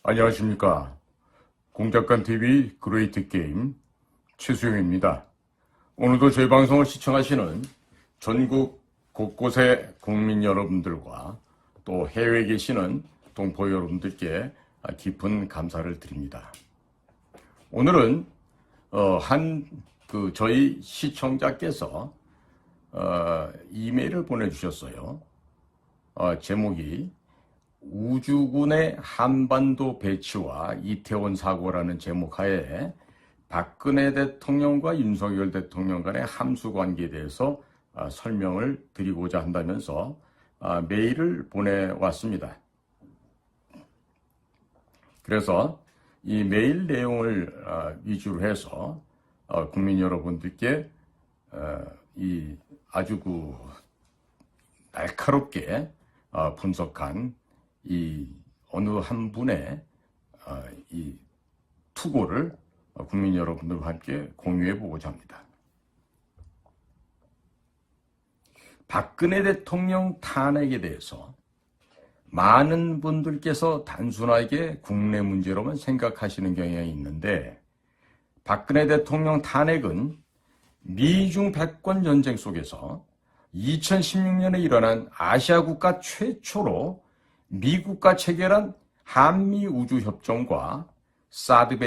안녕하십니까. 공작관TV 그레이트 게임 최수영입니다. 오늘도 저희 방송을 시청하시는 전국 곳곳의 국민 여러분들과 또 해외에 계시는 동포 여러분들께 깊은 감사를 드립니다. 오늘은 저희 시청자께서 이메일을 보내주셨어요. 제목이 우주군의 한반도 배치와 이태원 사고라는 제목 하에 박근혜 대통령과 윤석열 대통령 간의 함수 관계에 대해서 설명을 드리고자 한다면서 메일을 보내왔습니다. 그래서 이 메일 내용을 위주로 해서 국민 여러분들께 아주 날카롭게 분석한 이 어느 한 분의 이 투고를 국민 여러분들과 함께 공유해 보고자 합니다. 박근혜 대통령 탄핵에 대해서 많은 분들께서 단순하게 국내 문제로만 생각하시는 경향이 있는데, 박근혜 대통령 탄핵은 미중 패권 전쟁 속에서 2016년에 일어난 아시아 국가 최초로 미국과 체결한 한미우주협정과 사드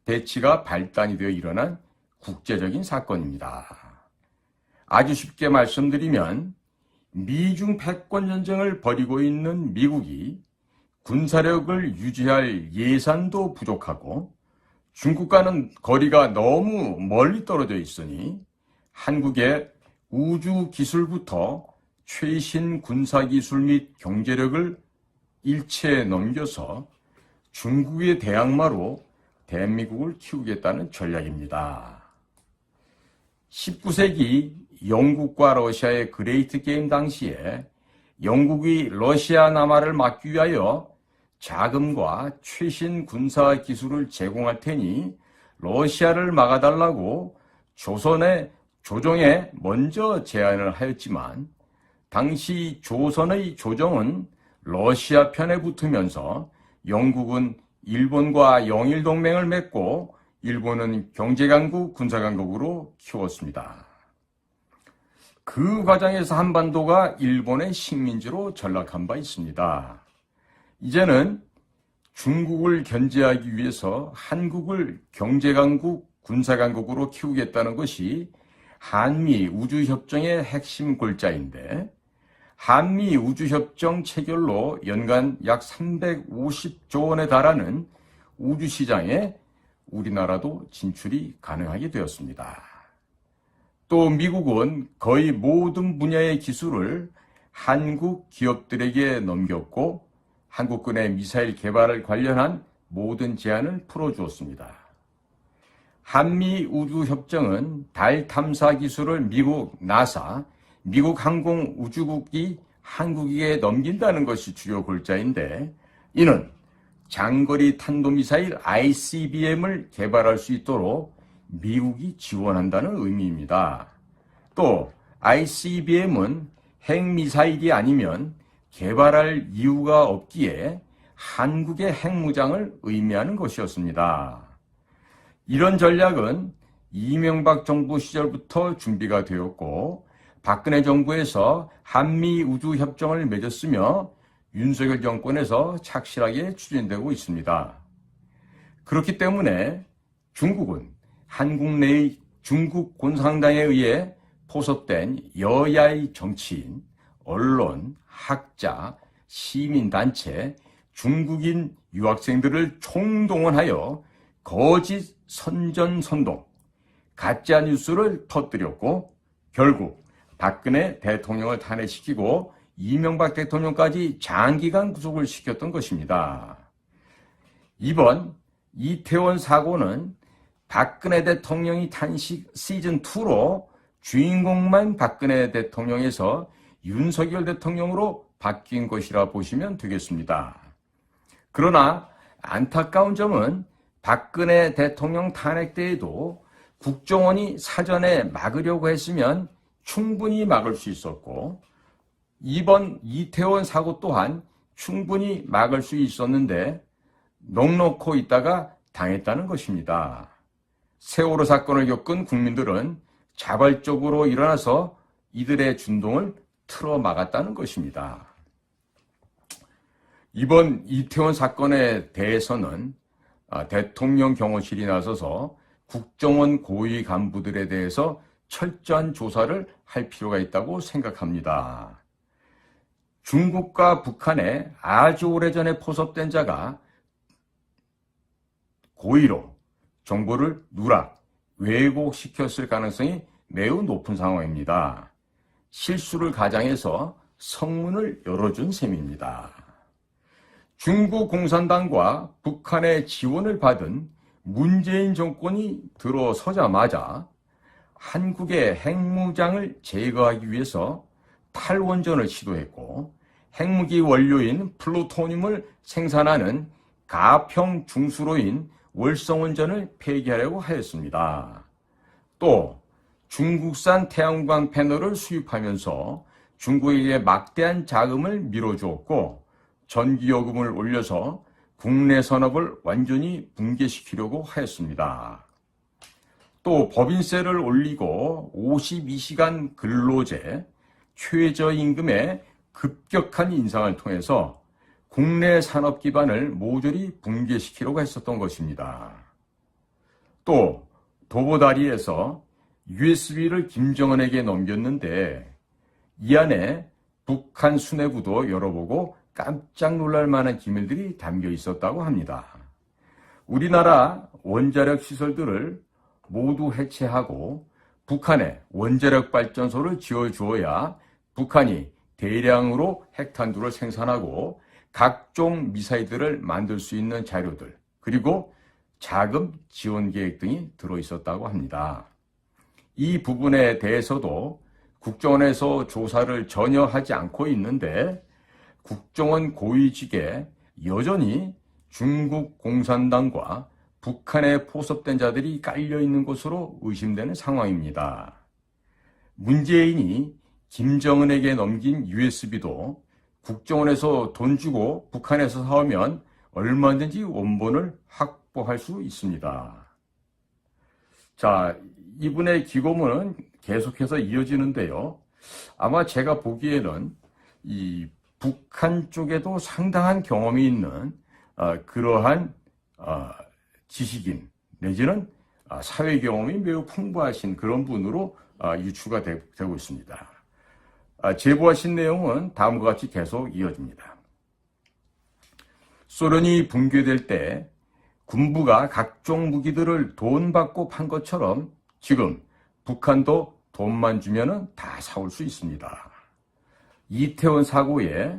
배치가 발단이 되어 일어난 국제적인 사건입니다. 아주 쉽게 말씀드리면 미중 패권 전쟁을 벌이고 있는 미국이 군사력을 유지할 예산도 부족하고 중국과는 거리가 너무 멀리 떨어져 있으니 한국의 우주 기술부터 최신 군사기술 및 경제력을 일체에 넘겨서 중국의 대항마로 대한민국을 키우겠다는 전략입니다. 19세기 영국과 러시아의 그레이트 게임 당시에 영국이 러시아 남하를 막기 위하여 자금과 최신 군사 기술을 제공할 테니 러시아를 막아달라고 조정에 먼저 제안을 하였지만, 당시 조선의 조정은 러시아 편에 붙으면서 영국은 일본과 영일동맹을 맺고 일본은 경제강국, 군사강국으로 키웠습니다. 그 과정에서 한반도가 일본의 식민지로 전락한 바 있습니다. 이제는 중국을 견제하기 위해서 한국을 경제강국, 군사강국으로 키우겠다는 것이 한미 우주협정의 핵심 골자인데, 한미 우주협정 체결로 연간 약 350조 원에 달하는 우주시장에 우리나라도 진출이 가능하게 되었습니다. 또 미국은 거의 모든 분야의 기술을 한국 기업들에게 넘겼고 한국군의 미사일 개발을 관련한 모든 제한을 풀어주었습니다. 한미 우주협정은 달 탐사 기술을 미국 나사, 미국 항공우주국이 한국에게 넘긴다는 것이 주요 골자인데, 이는 장거리 탄도미사일 ICBM을 개발할 수 있도록 미국이 지원한다는 의미입니다. 또 ICBM은 핵미사일이 아니면 개발할 이유가 없기에 한국의 핵무장을 의미하는 것이었습니다. 이런 전략은 이명박 정부 시절부터 준비가 되었고, 박근혜 정부에서 한미 우주협정을 맺었으며 윤석열 정권에서 착실하게 추진되고 있습니다. 그렇기 때문에 중국은 한국 내의 중국 공산당에 의해 포섭된 여야의 정치인, 언론, 학자, 시민단체, 중국인 유학생들을 총동원하여 거짓 선전선동, 가짜 뉴스를 터뜨렸고 결국 박근혜 대통령을 탄핵시키고 이명박 대통령까지 장기간 구속을 시켰던 것입니다. 이번 이태원 사고는 박근혜 대통령이 탄식 시즌2로 주인공만 박근혜 대통령에서 윤석열 대통령으로 바뀐 것이라 보시면 되겠습니다. 그러나 안타까운 점은 박근혜 대통령 탄핵 때에도 국정원이 사전에 막으려고 했으면 충분히 막을 수 있었고, 이번 이태원 사고 또한 충분히 막을 수 있었는데 넋놓고 있다가 당했다는 것입니다. 세월호 사건을 겪은 국민들은 자발적으로 일어나서 이들의 준동을 틀어막았다는 것입니다. 이번 이태원 사건에 대해서는 대통령 경호실이 나서서 국정원 고위 간부들에 대해서 철저한 조사를 할 필요가 있다고 생각합니다. 중국과 북한에 아주 오래전에 포섭된 자가 고의로 정보를 누락, 왜곡시켰을 가능성이 매우 높은 상황입니다. 실수를 가장해서 성문을 열어준 셈입니다. 중국 공산당과 북한의 지원을 받은 문재인 정권이 들어서자마자 한국의 핵무장을 제거하기 위해서 탈원전을 시도했고 핵무기 원료인 플루토늄을 생산하는 가평 중수로인 월성원전을 폐기하려고 하였습니다. 또 중국산 태양광 패널을 수입하면서 중국에게 막대한 자금을 밀어주었고 전기요금을 올려서 국내 산업을 완전히 붕괴시키려고 하였습니다. 또 법인세를 올리고 52시간 근로제, 최저임금의 급격한 인상을 통해서 국내 산업 기반을 모조리 붕괴시키려고 했었던 것입니다. 또 도보다리에서 USB를 김정은에게 넘겼는데 이 안에 북한 수뇌부도 열어보고 깜짝 놀랄 만한 기밀들이 담겨 있었다고 합니다. 우리나라 원자력 시설들을 모두 해체하고 북한에 원자력 발전소를 지어주어야 북한이 대량으로 핵탄두를 생산하고 각종 미사일들을 만들 수 있는 자료들, 그리고 자금 지원 계획 등이 들어있었다고 합니다. 이 부분에 대해서도 국정원에서 조사를 전혀 하지 않고 있는데 국정원 고위직에 여전히 중국 공산당과 북한에 포섭된 자들이 깔려있는 것으로 의심되는 상황입니다. 문재인이 김정은에게 넘긴 USB도 국정원에서 돈 주고 북한에서 사오면 얼마든지 원본을 확보할 수 있습니다. 자, 이분의 기고문은 계속해서 이어지는데요. 아마 제가 보기에는 이 북한 쪽에도 상당한 경험이 있는 그러한 지식인 내지는 사회 경험이 매우 풍부하신 그런 분으로 유추가 되고 있습니다. 제보하신 내용은 다음과 같이 계속 이어집니다. 소련이 붕괴될 때 군부가 각종 무기들을 돈 받고 판 것처럼 지금 북한도 돈만 주면 다 사올 수 있습니다. 이태원 사고에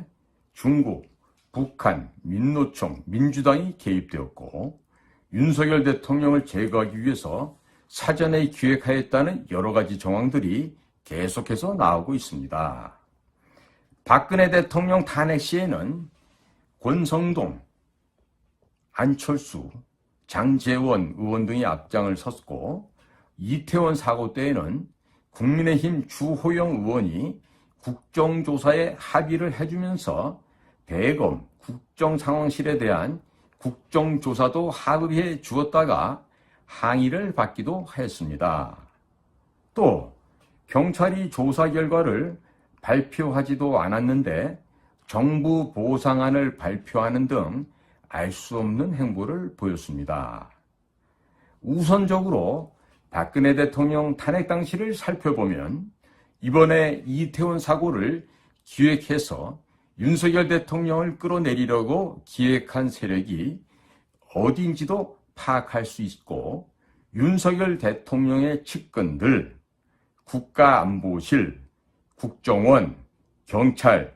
중국, 북한, 민노총, 민주당이 개입되었고 윤석열 대통령을 제거하기 위해서 사전에 기획하였다는 여러 가지 정황들이 계속해서 나오고 있습니다. 박근혜 대통령 탄핵 시에는 권성동, 안철수, 장제원 의원 등이 앞장을 섰고 이태원 사고 때에는 국민의힘 주호영 의원이 국정조사에 합의를 해주면서 대검 국정상황실에 대한 국정조사도 합의해 주었다가 항의를 받기도 하였습니다. 또 경찰이 조사 결과를 발표하지도 않았는데 정부 보상안을 발표하는 등 알 수 없는 행보를 보였습니다. 우선적으로 박근혜 대통령 탄핵 당시를 살펴보면 이번에 이태원 사고를 기획해서 윤석열 대통령을 끌어내리려고 기획한 세력이 어디인지도 파악할 수 있고 윤석열 대통령의 측근들, 국가안보실, 국정원, 경찰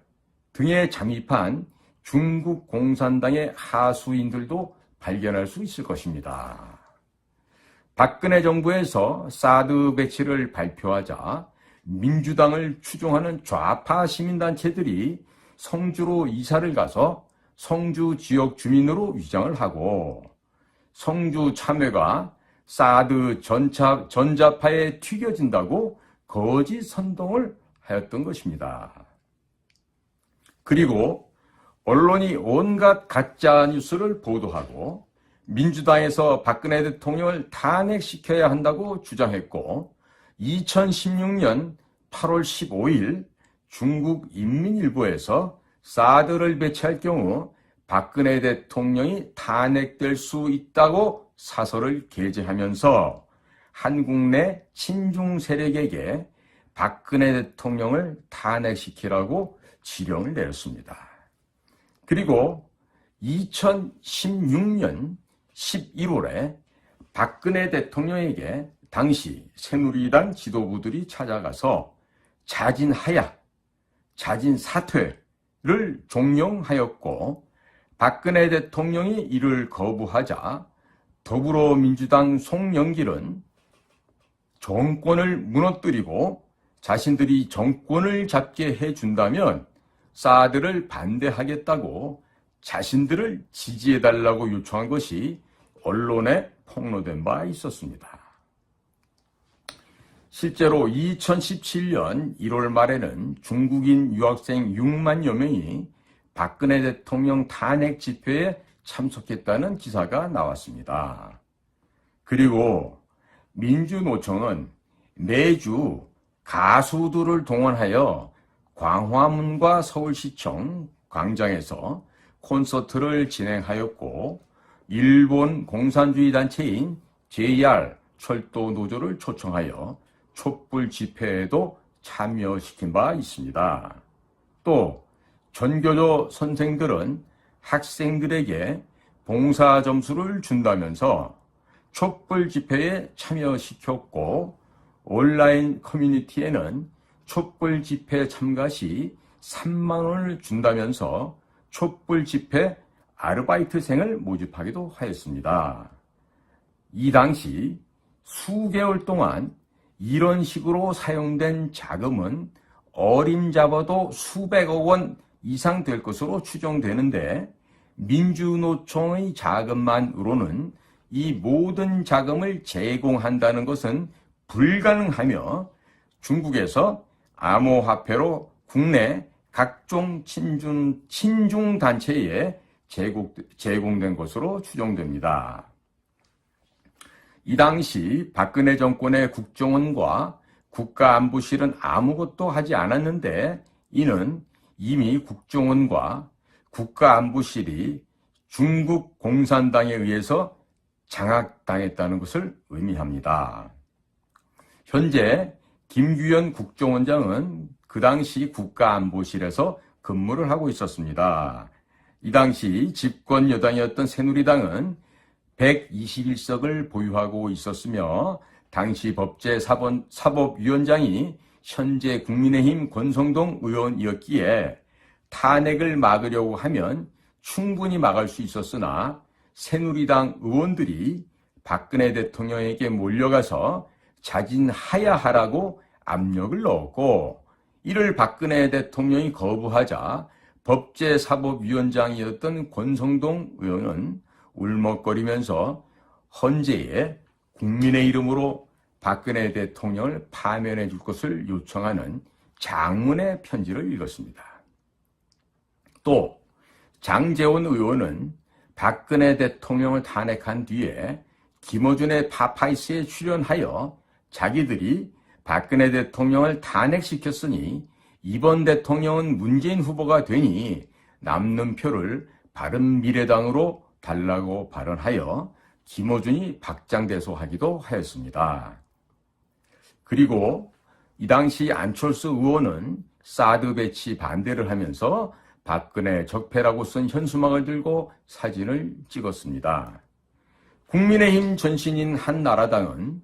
등에 잠입한 중국 공산당의 하수인들도 발견할 수 있을 것입니다. 박근혜 정부에서 사드 배치를 발표하자 민주당을 추종하는 좌파 시민단체들이 성주로 이사를 가서 성주 지역 주민으로 위장을 하고 성주 참외가 사드 전자파에 튀겨진다고 거짓 선동을 하였던 것입니다. 그리고 언론이 온갖 가짜 뉴스를 보도하고 민주당에서 박근혜 대통령을 탄핵시켜야 한다고 주장했고 2016년 8월 15일 중국 인민일보에서 사드를 배치할 경우 박근혜 대통령이 탄핵될 수 있다고 사설을 게재하면서 한국 내 친중 세력에게 박근혜 대통령을 탄핵시키라고 지령을 내렸습니다. 그리고 2016년 11월에 박근혜 대통령에게 당시 새누리당 지도부들이 찾아가서 자진하야, 자진사퇴를 종용하였고 박근혜 대통령이 이를 거부하자 더불어민주당 송영길은 정권을 무너뜨리고 자신들이 정권을 잡게 해준다면 사드를 반대하겠다고 자신들을 지지해달라고 요청한 것이 언론에 폭로된 바 있었습니다. 실제로 2017년 1월 말에는 중국인 유학생 6만여 명이 박근혜 대통령 탄핵 집회에 참석했다는 기사가 나왔습니다. 그리고 민주노총은 매주 가수들을 동원하여 광화문과 서울시청 광장에서 콘서트를 진행하였고 일본 공산주의 단체인 JR 철도 노조를 초청하여 촛불 집회에도 참여시킨 바 있습니다. 또 전교조 선생들은 학생들에게 봉사 점수를 준다면서 촛불 집회에 참여시켰고 온라인 커뮤니티에는 촛불 집회 참가 시 3만 원을 준다면서 촛불 집회 아르바이트생을 모집하기도 하였습니다. 이 당시 수개월 동안 이런 식으로 사용된 자금은 어림잡아도 수백억 원 이상 될 것으로 추정되는데 민주노총의 자금만으로는 이 모든 자금을 제공한다는 것은 불가능하며 중국에서 암호화폐로 국내 각종 친중 단체에 제공된 것으로 추정됩니다. 이 당시 박근혜 정권의 국정원과 국가안보실은 아무것도 하지 않았는데 이는 이미 국정원과 국가안보실이 중국 공산당에 의해서 장악당했다는 것을 의미합니다. 현재 김규현 국정원장은 그 당시 국가안보실에서 근무를 하고 있었습니다. 이 당시 집권 여당이었던 새누리당은 121석을 보유하고 있었으며 당시 법제사법위원장이 현재 국민의힘 권성동 의원이었기에 탄핵을 막으려고 하면 충분히 막을 수 있었으나 새누리당 의원들이 박근혜 대통령에게 몰려가서 자진하야 하라고 압력을 넣었고 이를 박근혜 대통령이 거부하자 법제사법위원장이었던 권성동 의원은 울먹거리면서 헌재에 국민의 이름으로 박근혜 대통령을 파면해 줄 것을 요청하는 장문의 편지를 읽었습니다. 또 장제원 의원은 박근혜 대통령을 탄핵한 뒤에 김어준의 파파이스에 출연하여 자기들이 박근혜 대통령을 탄핵시켰으니 이번 대통령은 문재인 후보가 되니 남는 표를 바른미래당으로 달라고 발언하여 김어준이 박장대소하기도 하였습니다. 그리고 이 당시 안철수 의원은 사드 배치 반대를 하면서 박근혜 적폐라고 쓴 현수막을 들고 사진을 찍었습니다. 국민의힘 전신인 한나라당은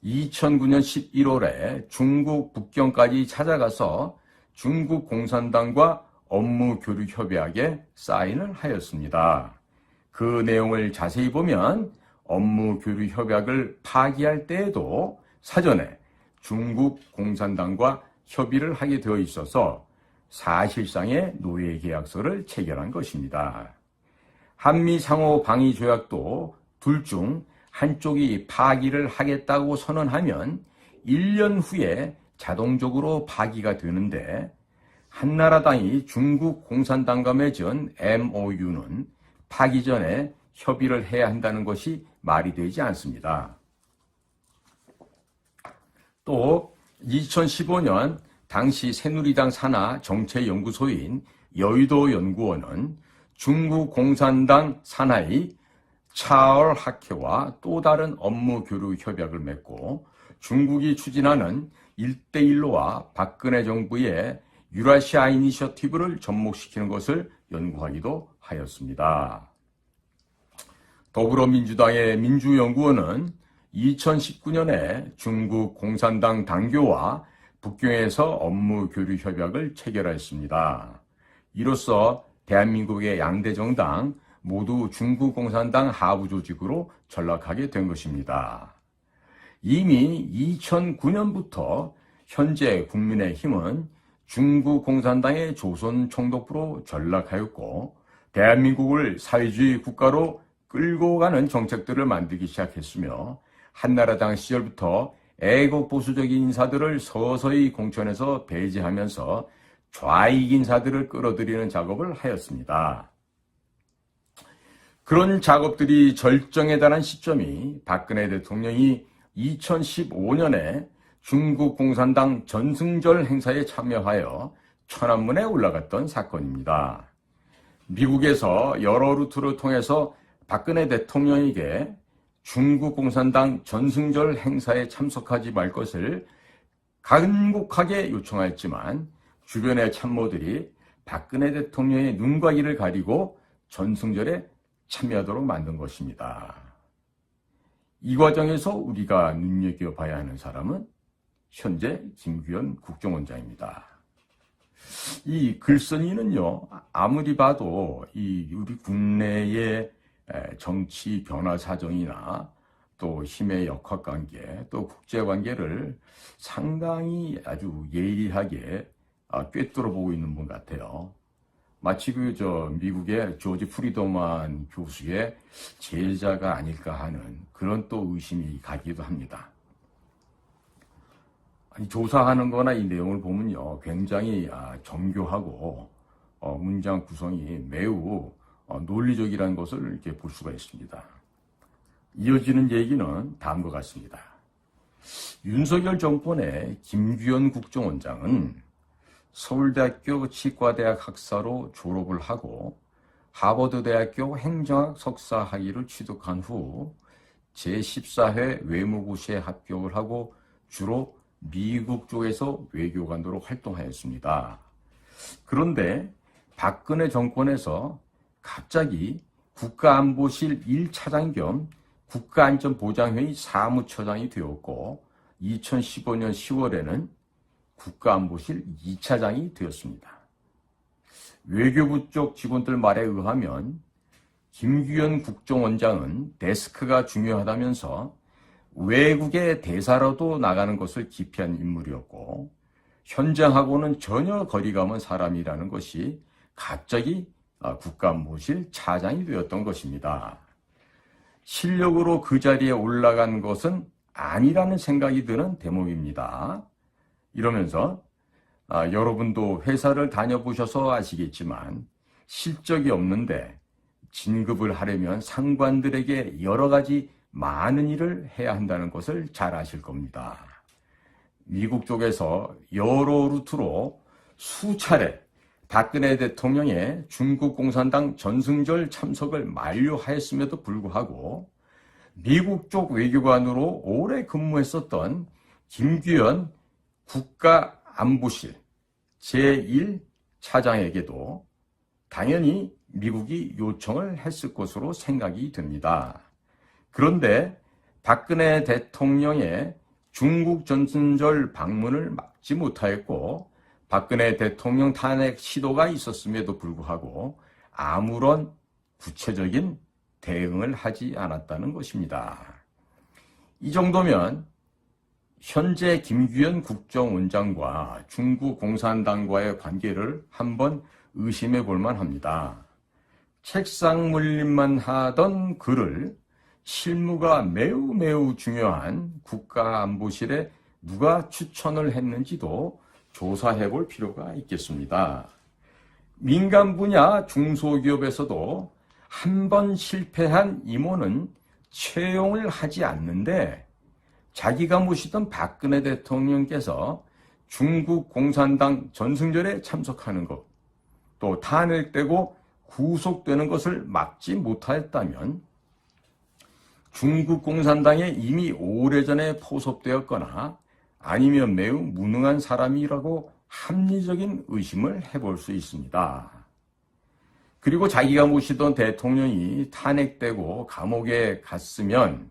2009년 11월에 중국 북경까지 찾아가서 중국 공산당과 업무 교류 협약에 사인을 하였습니다. 그 내용을 자세히 보면 업무 교류 협약을 파기할 때에도 사전에 중국 공산당과 협의를 하게 되어 있어서 사실상의 노예 계약서를 체결한 것입니다. 한미 상호 방위 조약도 둘 중 한쪽이 파기를 하겠다고 선언하면 1년 후에 자동적으로 파기가 되는데 한나라당이 중국 공산당과 맺은 MOU는 파기 전에 협의를 해야 한다는 것이 말이 되지 않습니다. 또 2015년 당시 새누리당 산하 정책연구소인 여의도 연구원은 중국 공산당 산하의 차얼 학회와 또 다른 업무 교류 협약을 맺고 중국이 추진하는 1대1로와 박근혜 정부의 유라시아 이니셔티브를 접목시키는 것을 연구하기도 하였습니다. 더불어민주당의 민주연구원은 2019년에 중국 공산당 당교와 북경에서 업무 교류 협약을 체결하였습니다. 이로써 대한민국의 양대 정당 모두 중국 공산당 하부 조직으로 전락하게 된 것입니다. 이미 2009년부터 현재 국민의힘은 중국 공산당의 조선총독부로 전락하였고 대한민국을 사회주의 국가로 끌고 가는 정책들을 만들기 시작했으며 한나라당 시절부터 애국보수적인 인사들을 서서히 공천에서 배제하면서 좌익 인사들을 끌어들이는 작업을 하였습니다. 그런 작업들이 절정에 달한 시점이 박근혜 대통령이 2015년에 중국 공산당 전승절 행사에 참여하여 천안문에 올라갔던 사건입니다. 미국에서 여러 루트를 통해서 박근혜 대통령에게 중국 공산당 전승절 행사에 참석하지 말 것을 간곡하게 요청하였지만 주변의 참모들이 박근혜 대통령의 눈과 귀를 가리고 전승절에 참여하도록 만든 것입니다. 이 과정에서 우리가 눈여겨봐야 하는 사람은 현재 김규현 국정원장입니다. 이 글쓴이는요, 아무리 봐도 우리 국내의 정치 변화 사정이나 또 힘의 역학관계, 또 국제관계를 상당히 아주 예리하게 꿰뚫어 보고 있는 분 같아요. 마치 미국의 조지 프리드만 교수의 제자가 아닐까 하는 그런 또 의심이 가기도 합니다. 조사하는 거나 이 내용을 보면요, 굉장히 정교하고 문장 구성이 매우 논리적이라는 것을 이렇게 볼 수가 있습니다. 이어지는 얘기는 다음과 같습니다. 윤석열 정권의 김규현 국정원장은 서울대학교 치과대학 학사로 졸업을 하고 하버드대학교 행정학 석사 학위를 취득한 후 제14회 외무고시에 합격을 하고 주로 미국 쪽에서 외교관으로 활동하였습니다. 그런데 박근혜 정권에서 갑자기 국가안보실 1차장 겸 국가안전보장회의 사무처장이 되었고 2015년 10월에는 국가안보실 2차장이 되었습니다. 외교부 쪽 직원들 말에 의하면 김규현 국정원장은 데스크가 중요하다면서 외국의 대사로도 나가는 것을 기피한 인물이었고 현장하고는 전혀 거리가 먼 사람이라는 것이 갑자기 국가안보실 차장이 되었던 것입니다. 실력으로 그 자리에 올라간 것은 아니라는 생각이 드는 대목입니다. 이러면서 여러분도 회사를 다녀보셔서 아시겠지만 실적이 없는데 진급을 하려면 상관들에게 여러 가지 많은 일을 해야 한다는 것을 잘 아실 겁니다. 미국 쪽에서 여러 루트로 수차례 박근혜 대통령의 중국 공산당 전승절 참석을 만료하였음에도 불구하고 미국 쪽 외교관으로 오래 근무했었던 김규현 국가안보실 제1차장에게도 당연히 미국이 요청을 했을 것으로 생각이 됩니다. 그런데 박근혜 대통령의 중국 전승절 방문을 막지 못하였고 박근혜 대통령 탄핵 시도가 있었음에도 불구하고 아무런 구체적인 대응을 하지 않았다는 것입니다. 이 정도면 현재 김규현 국정원장과 중국 공산당과의 관계를 한번 의심해 볼 만합니다. 책상 물림만 하던 그를 실무가 매우 중요한 국가안보실에 누가 추천을 했는지도 조사해 볼 필요가 있겠습니다. 민간 분야 중소기업에서도 한 번 실패한 임원은 채용을 하지 않는데 자기가 모시던 박근혜 대통령께서 중국 공산당 전승절에 참석하는 것, 또 탄핵되고 구속되는 것을 막지 못하였다면 중국 공산당에 이미 오래전에 포섭되었거나 아니면 매우 무능한 사람이라고 합리적인 의심을 해볼 수 있습니다. 그리고 자기가 모시던 대통령이 탄핵되고 감옥에 갔으면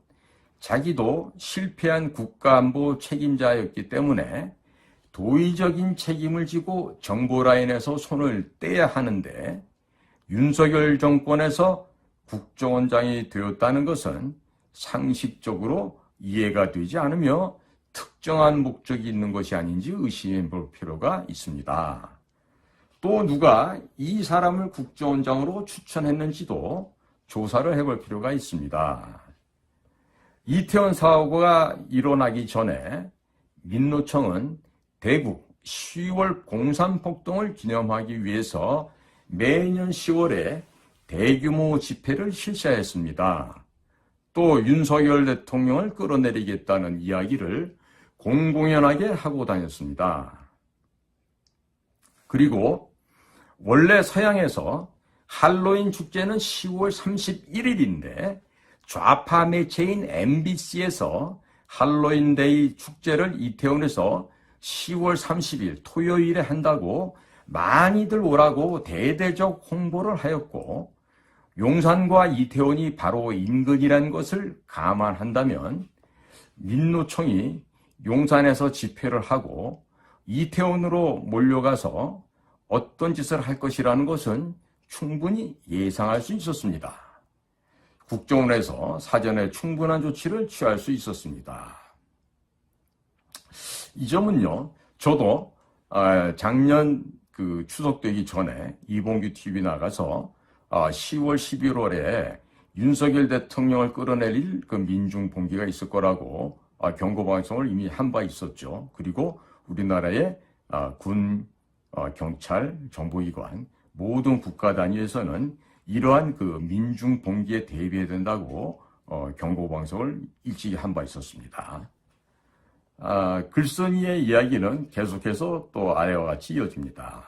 자기도 실패한 국가안보 책임자였기 때문에 도의적인 책임을 지고 정보라인에서 손을 떼야 하는데 윤석열 정권에서 국정원장이 되었다는 것은 상식적으로 이해가 되지 않으며 특정한 목적이 있는 것이 아닌지 의심해 볼 필요가 있습니다. 또 누가 이 사람을 국정원장으로 추천했는지도 조사를 해볼 필요가 있습니다. 이태원 사고가 일어나기 전에 민노총은 대구 10월 공산폭동을 기념하기 위해서 매년 10월에 대규모 집회를 실시했습니다. 또 윤석열 대통령을 끌어내리겠다는 이야기를 공공연하게 하고 다녔습니다. 그리고 원래 서양에서 할로윈 축제는 10월 31일인데 좌파 매체인 MBC에서 할로윈데이 축제를 이태원에서 10월 30일 토요일에 한다고 많이들 오라고 대대적 홍보를 하였고 용산과 이태원이 바로 인근이라는 것을 감안한다면 민노총이 용산에서 집회를 하고 이태원으로 몰려가서 어떤 짓을 할 것이라는 것은 충분히 예상할 수 있었습니다. 국정원에서 사전에 충분한 조치를 취할 수 있었습니다. 이 점은요, 저도 작년 추석 되기 전에 이봉규 TV 나가서 10월, 11월에 윤석열 대통령을 끌어내릴 그 민중 봉기가 있을 거라고 경고방송을 이미 한 바 있었죠. 그리고 우리나라의 군, 경찰, 정보기관 모든 국가 단위에서는 이러한 그 민중 봉기에 대비해야 된다고 경고방송을 일찍이 한 바 있었습니다. 글쓴이의 이야기는 계속해서 또 아래와 같이 이어집니다.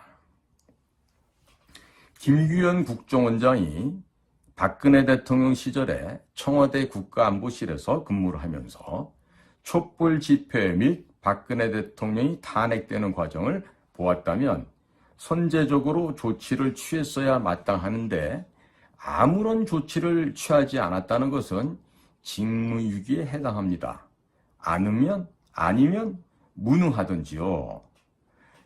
김규현 국정원장이 박근혜 대통령 시절에 청와대 국가안보실에서 근무를 하면서 촛불 집회 및 박근혜 대통령이 탄핵되는 과정을 보았다면 선제적으로 조치를 취했어야 마땅하는데 아무런 조치를 취하지 않았다는 것은 직무유기에 해당합니다. 아니면 무능하든지요.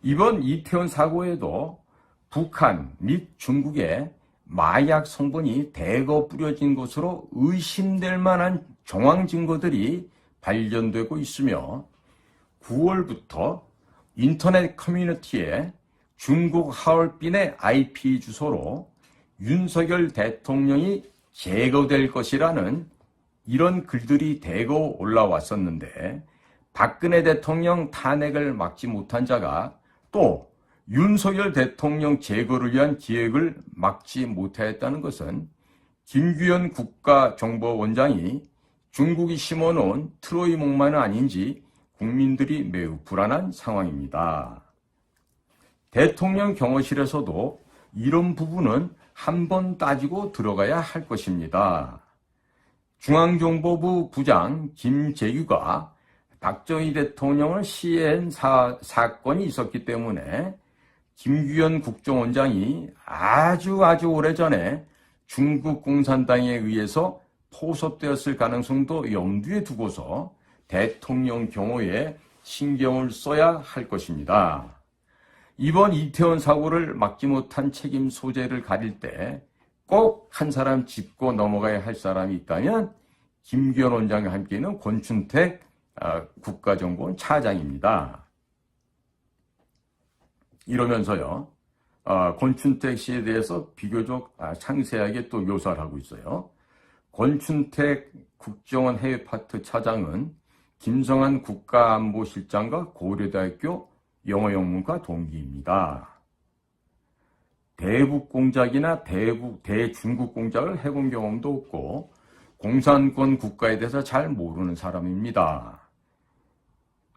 이번 이태원 사고에도 북한 및 중국에 마약 성분이 대거 뿌려진 것으로 의심될 만한 정황 증거들이 발견되고 있으며 9월부터 인터넷 커뮤니티에 중국 하얼빈의 IP 주소로 윤석열 대통령이 제거될 것이라는 이런 글들이 대거 올라왔었는데 박근혜 대통령 탄핵을 막지 못한 자가 또 윤석열 대통령 제거를 위한 기획을 막지 못하였다는 것은 김규현 국가정보원장이 중국이 심어놓은 트로이 목마는 아닌지 국민들이 매우 불안한 상황입니다. 대통령 경호실에서도 이런 부분은 한번 따지고 들어가야 할 것입니다. 중앙정보부 부장 김재규가 박정희 대통령을 시해한 사건이 있었기 때문에 김규현 국정원장이 아주 오래전에 중국 공산당에 의해서 포섭되었을 가능성도 염두에 두고서 대통령 경호에 신경을 써야 할 것입니다. 이번 이태원 사고를 막지 못한 책임 소재를 가릴 때 꼭 한 사람 짚고 넘어가야 할 사람이 있다면 김규현 원장과 함께 있는 권춘택 국가정보원 차장입니다. 이러면서요, 권춘택 씨에 대해서 비교적 상세하게 또 묘사를 하고 있어요. 권춘택 국정원 해외파트 차장은 김성한 국가안보실장과 고려대학교 영어 영문과 동기입니다. 대북 공작이나 대중국 공작을 해본 경험도 없고 공산권 국가에 대해서 잘 모르는 사람입니다.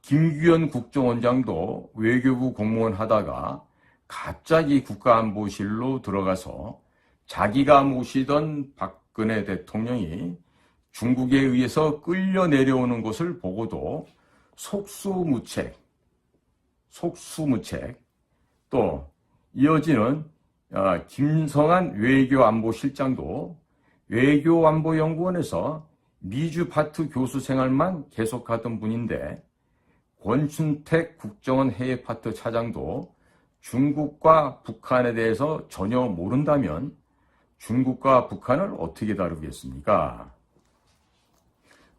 김규현 국정원장도 외교부 공무원 하다가 갑자기 국가안보실로 들어가서 자기가 모시던 박근혜 대통령이 중국에 의해서 끌려 내려오는 것을 보고도 속수무책, 또 이어지는 김성한 외교안보실장도 외교안보연구원에서 미주 파트 교수 생활만 계속하던 분인데 권춘택 국정원 해외 파트 차장도 중국과 북한에 대해서 전혀 모른다면 중국과 북한을 어떻게 다루겠습니까?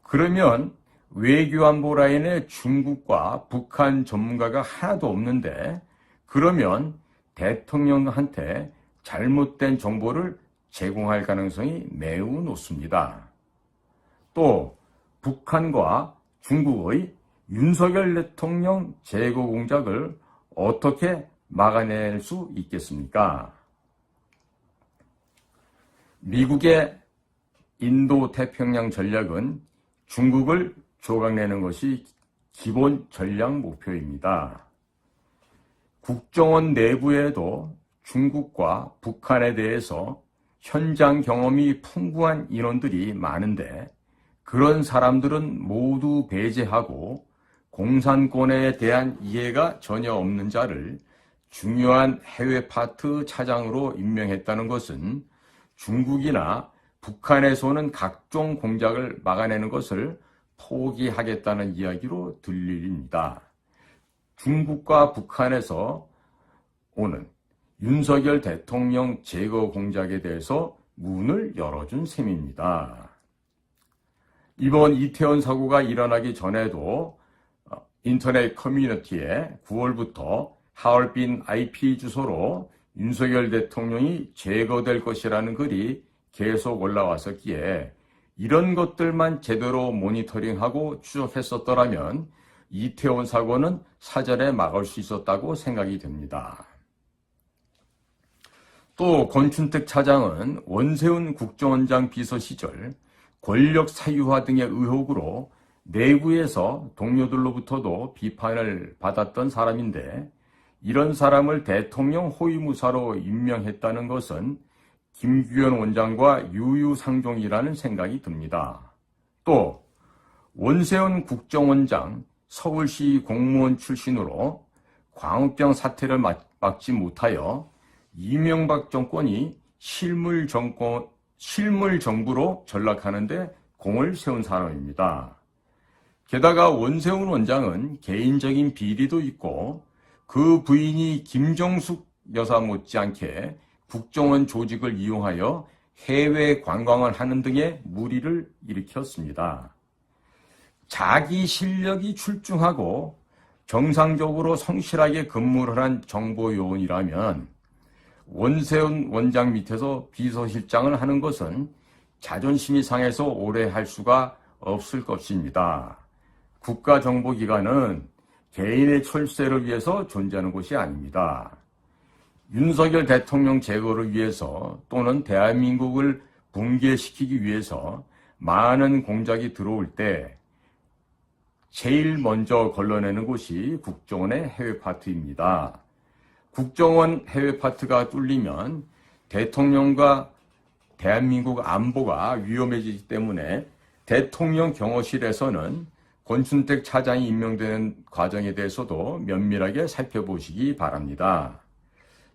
그러면 외교안보 라인에 중국과 북한 전문가가 하나도 없는데 그러면 대통령한테 잘못된 정보를 제공할 가능성이 매우 높습니다. 또 북한과 중국의 윤석열 대통령 제거 공작을 어떻게 막아낼 수 있겠습니까? 미국의 인도-태평양 전략은 중국을 조각내는 것이 기본 전략 목표입니다. 국정원 내부에도 중국과 북한에 대해서 현장 경험이 풍부한 인원들이 많은데 그런 사람들은 모두 배제하고 공산권에 대한 이해가 전혀 없는 자를 중요한 해외 파트 차장으로 임명했다는 것은 중국이나 북한에서 오는 각종 공작을 막아내는 것을 포기하겠다는 이야기로 들립니다. 중국과 북한에서 오는 윤석열 대통령 제거 공작에 대해서 문을 열어준 셈입니다. 이번 이태원 사고가 일어나기 전에도 인터넷 커뮤니티에 9월부터 하얼빈 IP 주소로 윤석열 대통령이 제거될 것이라는 글이 계속 올라왔었기에 이런 것들만 제대로 모니터링하고 추적했었더라면 이태원 사고는 사전에 막을 수 있었다고 생각이 됩니다. 또 권춘택 차장은 원세훈 국정원장 비서 시절 권력 사유화 등의 의혹으로 내부에서 동료들로부터도 비판을 받았던 사람인데 이런 사람을 대통령 호위무사로 임명했다는 것은 김규현 원장과 유유상종이라는 생각이 듭니다. 또 원세훈 국정원장 서울시 공무원 출신으로 광우병 사태를 막지 못하여 이명박 정권이 실물 정부로 전락하는 데 공을 세운 사람입니다. 게다가 원세훈 원장은 개인적인 비리도 있고 그 부인이 김정숙 여사 못지않게 국정원 조직을 이용하여 해외 관광을 하는 등의 무리를 일으켰습니다. 자기 실력이 출중하고 정상적으로 성실하게 근무를 한 정보요원이라면 원세훈 원장 밑에서 비서실장을 하는 것은 자존심이 상해서 오래 할 수가 없을 것입니다. 국가정보기관은 개인의 철새를 위해서 존재하는 것이 아닙니다. 윤석열 대통령 제거를 위해서 또는 대한민국을 붕괴시키기 위해서 많은 공작이 들어올 때 제일 먼저 걸러내는 곳이 국정원의 해외 파트입니다. 국정원 해외 파트가 뚫리면 대통령과 대한민국 안보가 위험해지기 때문에 대통령 경호실에서는 권춘택 차장이 임명되는 과정에 대해서도 면밀하게 살펴보시기 바랍니다.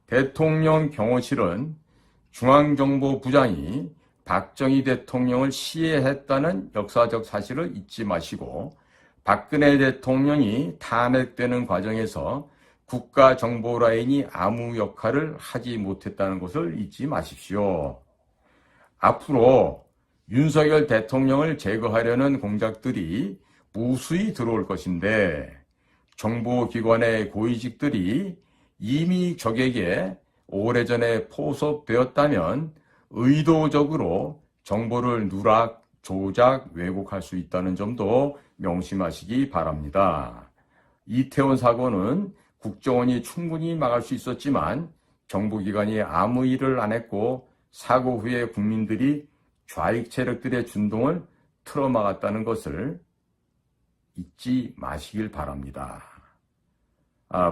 대통령 경호실은 중앙정보부장이 박정희 대통령을 시해했다는 역사적 사실을 잊지 마시고 박근혜 대통령이 탄핵되는 과정에서 국가정보라인이 아무 역할을 하지 못했다는 것을 잊지 마십시오. 앞으로 윤석열 대통령을 제거하려는 공작들이 무수히 들어올 것인데 정보기관의 고위직들이 이미 적에게 오래전에 포섭되었다면 의도적으로 정보를 누락, 조작, 왜곡할 수 있다는 점도 명심하시기 바랍니다. 이태원 사고는 국정원이 충분히 막을 수 있었지만 정보기관이 아무 일을 안 했고 사고 후에 국민들이 좌익 세력들의 준동을 틀어막았다는 것을 잊지 마시길 바랍니다.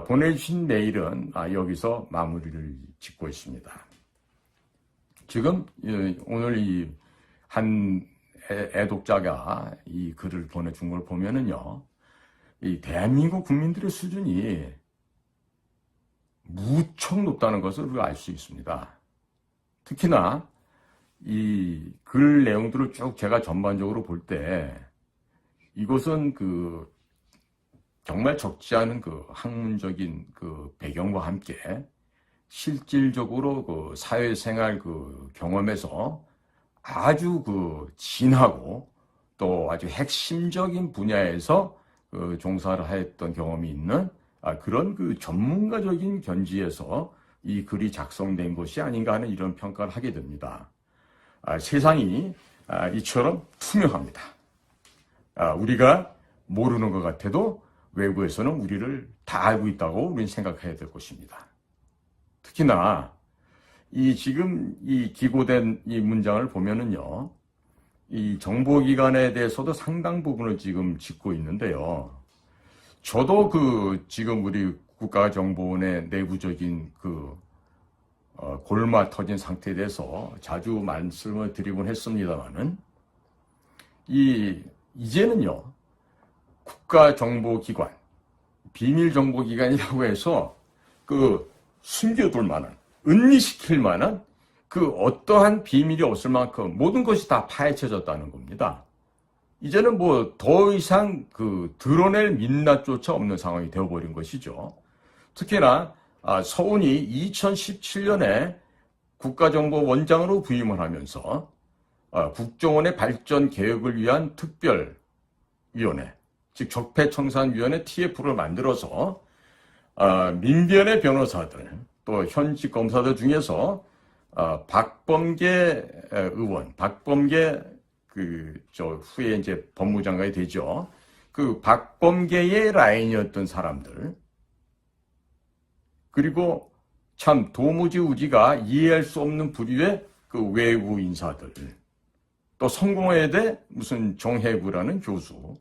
보내주신 메일은 여기서 마무리를 짓고 있습니다. 지금 오늘 이 한 애독자가 이 글을 보내준 걸 보면은요, 이 대한민국 국민들의 수준이 무척 높다는 것을 우리가 알 수 있습니다. 특히나 이 글 내용들을 쭉 제가 전반적으로 볼 때 이것은 정말 적지 않은 학문적인 배경과 함께 실질적으로 사회생활 경험에서 아주 진하고 또 아주 핵심적인 분야에서 종사를 했던 경험이 있는 그런 전문가적인 견지에서 이 글이 작성된 것이 아닌가 하는 이런 평가를 하게 됩니다. 세상이 이처럼 투명합니다. 우리가 모르는 것 같아도 외부에서는 우리를 다 알고 있다고 우리는 생각해야 될 것입니다. 특히나 지금 이 기고된 이 문장을 보면은요, 이 정보기관에 대해서도 상당 부분을 지금 짚고 있는데요. 저도 지금 우리 국가정보원의 내부적인 골마 터진 상태에 대해서 자주 말씀을 드리곤 했습니다만은, 이제는요, 국가정보기관, 비밀정보기관이라고 해서 숨겨둘 만한, 은리시킬 만한 어떠한 비밀이 없을 만큼 모든 것이 다 파헤쳐졌다는 겁니다. 이제는 더 이상 드러낼 민낯조차 없는 상황이 되어버린 것이죠. 특히나 서훈이 2017년에 국가정보원장으로 부임을 하면서 국정원의 발전 개혁을 위한 특별위원회, 즉 적폐청산위원회 TF를 만들어서 민변의 변호사들, 또 현직 검사들 중에서 박범계 의원, 박범계 후에 이제 법무장관이 되죠. 박범계의 라인이었던 사람들, 그리고 참 도무지 우리가 이해할 수 없는 부류의 외부 인사들, 또 성공회대 무슨 정해부라는 교수,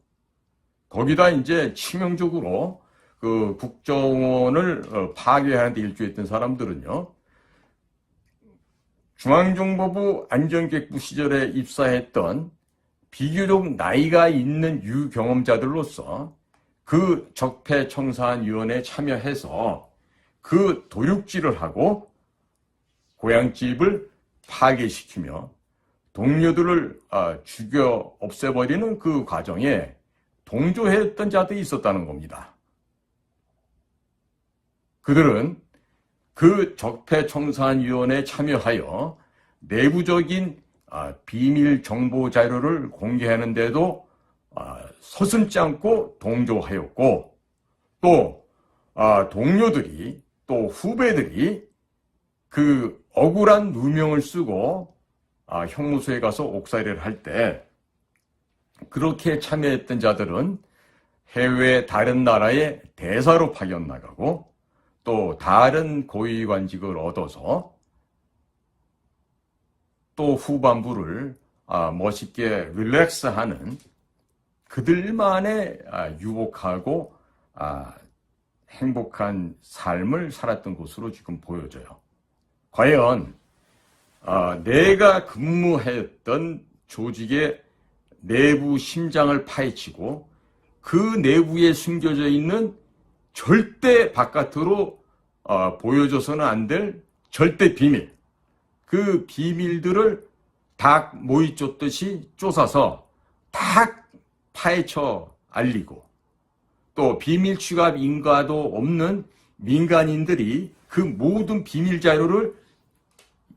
거기다 이제 치명적으로 국정원을 파괴하는 데 일조했던 사람들은요, 중앙정보부 안전기획부 시절에 입사했던 비교적 나이가 있는 유경험자들로서 적폐청산위원회에 참여해서 도륙질을 하고 고향집을 파괴시키며 동료들을 죽여 없애버리는 과정에 동조했던 자들이 있었다는 겁니다. 그들은 적폐청산위원회에 참여하여 내부적인 비밀 정보 자료를 공개하는데도 서슴지 않고 동조하였고, 또 동료들이 또 후배들이 억울한 누명을 쓰고 형무소에 가서 옥살이를 할 때 그렇게 참여했던 자들은 해외 다른 나라의 대사로 파견 나가고 또 다른 고위관직을 얻어서 또 후반부를 멋있게 릴렉스하는 그들만의 유복하고 행복한 삶을 살았던 것으로 지금 보여져요. 과연 내가 근무했던 조직의 내부 심장을 파헤치고 그 내부에 숨겨져 있는 절대 바깥으로 보여줘서는 안 될 절대 비밀, 그 비밀들을 닭 모이 쫓듯이 쫓아서 다 파헤쳐 알리고, 또 비밀 취급 인가도 없는 민간인들이 그 모든 비밀 자료를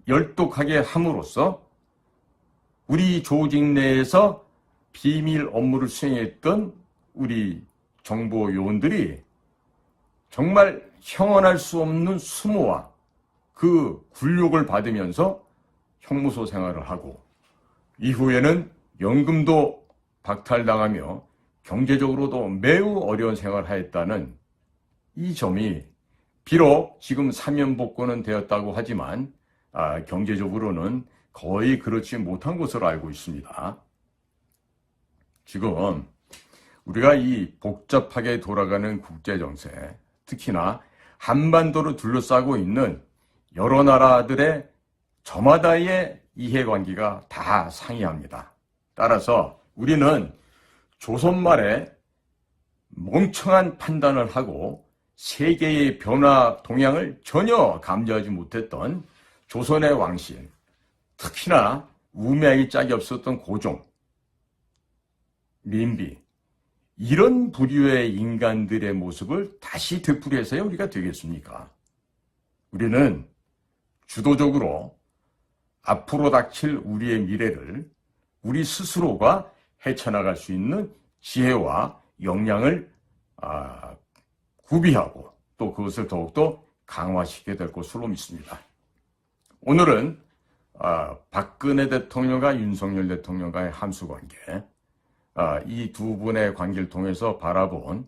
열독하게 함으로써 우리 조직 내에서 비밀 업무를 수행했던 우리 정보 요원들이 정말 형언할 수 없는 수모와 굴욕을 받으면서 형무소 생활을 하고, 이후에는 연금도 박탈당하며 경제적으로도 매우 어려운 생활을 하였다는 이 점이 비록 지금 사면복권은 되었다고 하지만 경제적으로는 거의 그렇지 못한 것으로 알고 있습니다. 지금 우리가 이 복잡하게 돌아가는 국제정세, 특히나 한반도를 둘러싸고 있는 여러 나라들의 저마다의 이해관계가 다 상이합니다. 따라서 우리는 조선 말에 멍청한 판단을 하고 세계의 변화 동향을 전혀 감지하지 못했던 조선의 왕실, 특히나 우매하기 짝이 없었던 고종, 민비, 이런 부류의 인간들의 모습을 다시 되풀이해서야 우리가 되겠습니까? 우리는 주도적으로 앞으로 닥칠 우리의 미래를 우리 스스로가 헤쳐나갈 수 있는 지혜와 역량을 구비하고 또 그것을 더욱더 강화시켜야 될 것으로 믿습니다. 오늘은 박근혜 대통령과 윤석열 대통령과의 함수관계, 이 두 분의 관계를 통해서 바라본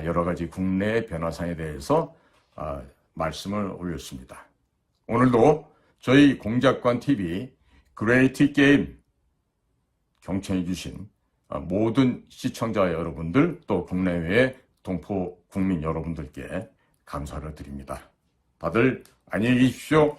여러 가지 국내의 변화상에 대해서 말씀을 올렸습니다. 오늘도 저희 공작관TV 그레이트 게임 경청해 주신 모든 시청자 여러분들, 또 국내외의 동포 국민 여러분들께 감사를 드립니다. 다들 안녕히 계십시오.